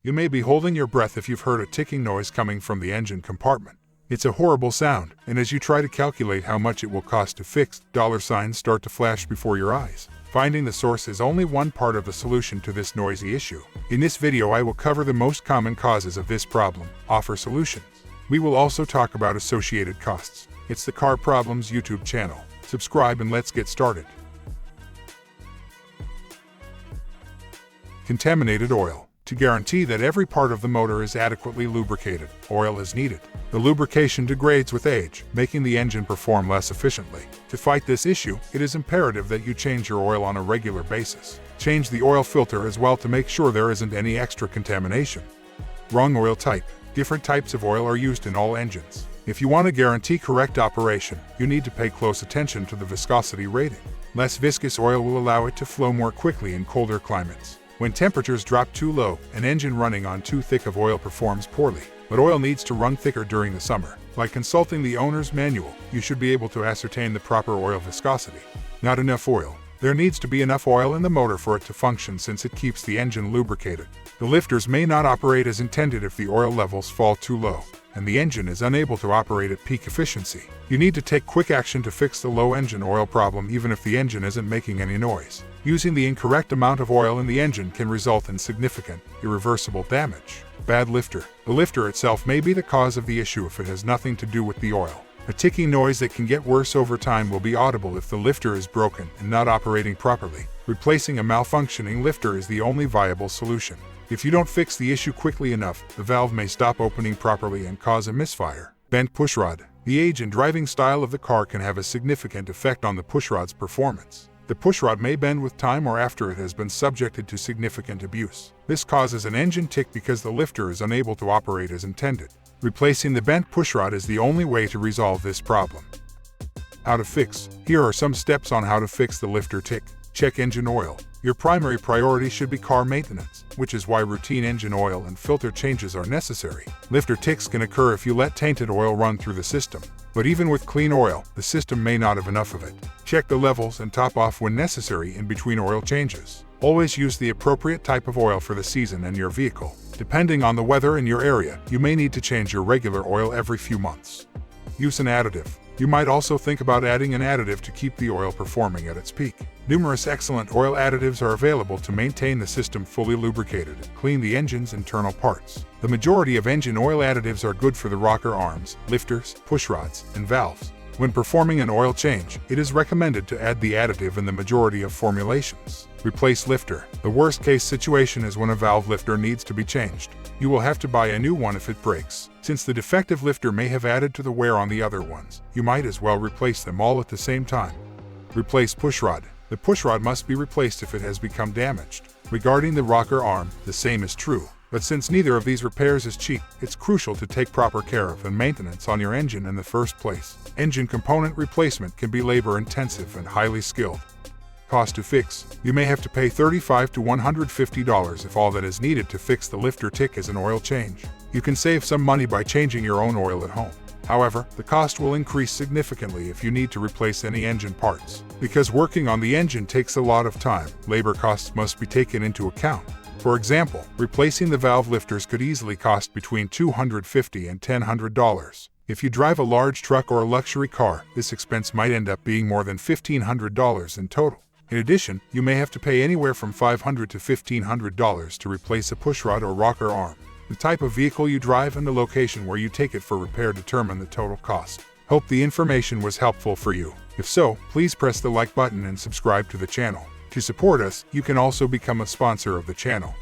You may be holding your breath if you've heard a ticking noise coming from the engine compartment. It's a horrible sound, and as you try to calculate how much it will cost to fix, dollar signs start to flash before your eyes. Finding the source is only one part of the solution to this noisy issue. In this video, I will cover the most common causes of this problem, offer solutions. We will also talk about associated costs. It's the Car Problems YouTube channel. Subscribe and let's get started. Contaminated oil. To guarantee that every part of the motor is adequately lubricated, oil is needed. The lubrication degrades with age, making the engine perform less efficiently. To fight this issue, it is imperative that you change your oil on a regular basis. Change the oil filter as well to make sure there isn't any extra contamination. Wrong oil type. Different types of oil are used in all engines. If you want to guarantee correct operation, you need to pay close attention to the viscosity rating. Less viscous oil will allow it to flow more quickly in colder climates. When temperatures drop too low, an engine running on too thick of oil performs poorly. But oil needs to run thicker during the summer. By consulting the owner's manual, you should be able to ascertain the proper oil viscosity. Not enough oil. There needs to be enough oil in the motor for it to function since it keeps the engine lubricated. The lifters may not operate as intended if the oil levels fall too low, and the engine is unable to operate at peak efficiency. You need to take quick action to fix the low engine oil problem even if the engine isn't making any noise. Using the incorrect amount of oil in the engine can result in significant, irreversible damage. Bad lifter. The lifter itself may be the cause of the issue if it has nothing to do with the oil. A ticking noise that can get worse over time will be audible if the lifter is broken and not operating properly. Replacing a malfunctioning lifter is the only viable solution. If you don't fix the issue quickly enough, the valve may stop opening properly and cause a misfire. Bent pushrod. The age and driving style of the car can have a significant effect on the pushrod's performance. The pushrod may bend with time or after it has been subjected to significant abuse. This causes an engine tick because the lifter is unable to operate as intended. Replacing the bent pushrod is the only way to resolve this problem. How to fix. Here are some steps on how to fix the lifter tick. Check engine oil. Your primary priority should be car maintenance, which is why routine engine oil and filter changes are necessary. Lifter ticks can occur if you let tainted oil run through the system. But even with clean oil, the system may not have enough of it. Check the levels and top off when necessary in between oil changes. Always use the appropriate type of oil for the season and your vehicle. Depending on the weather in your area, you may need to change your regular oil every few months. Use an additive. You might also think about adding an additive to keep the oil performing at its peak. Numerous excellent oil additives are available to maintain the system fully lubricated and clean the engine's internal parts. The majority of engine oil additives are good for the rocker arms, lifters, pushrods, and valves. When performing an oil change, it is recommended to add the additive in the majority of formulations. Replace lifter. The worst-case situation is when a valve lifter needs to be changed. You will have to buy a new one if it breaks. Since the defective lifter may have added to the wear on the other ones, you might as well replace them all at the same time. Replace pushrod. The pushrod must be replaced if it has become damaged. Regarding the rocker arm, the same is true. But since neither of these repairs is cheap, it's crucial to take proper care of and maintenance on your engine in the first place. Engine component replacement can be labor-intensive and highly skilled. Cost to fix. You may have to pay $35 to $150 if all that is needed to fix the lifter tick is an oil change. You can save some money by changing your own oil at home. However, the cost will increase significantly if you need to replace any engine parts. Because working on the engine takes a lot of time, labor costs must be taken into account. For example, replacing the valve lifters could easily cost between $250 and $1,000. If you drive a large truck or a luxury car, this expense might end up being more than $1,500 in total. In addition, you may have to pay anywhere from $500 to $1,500 to replace a pushrod or rocker arm. The type of vehicle you drive and the location where you take it for repair determine the total cost. Hope the information was helpful for you. If so, please press the like button and subscribe to the channel. To support us, you can also become a sponsor of the channel.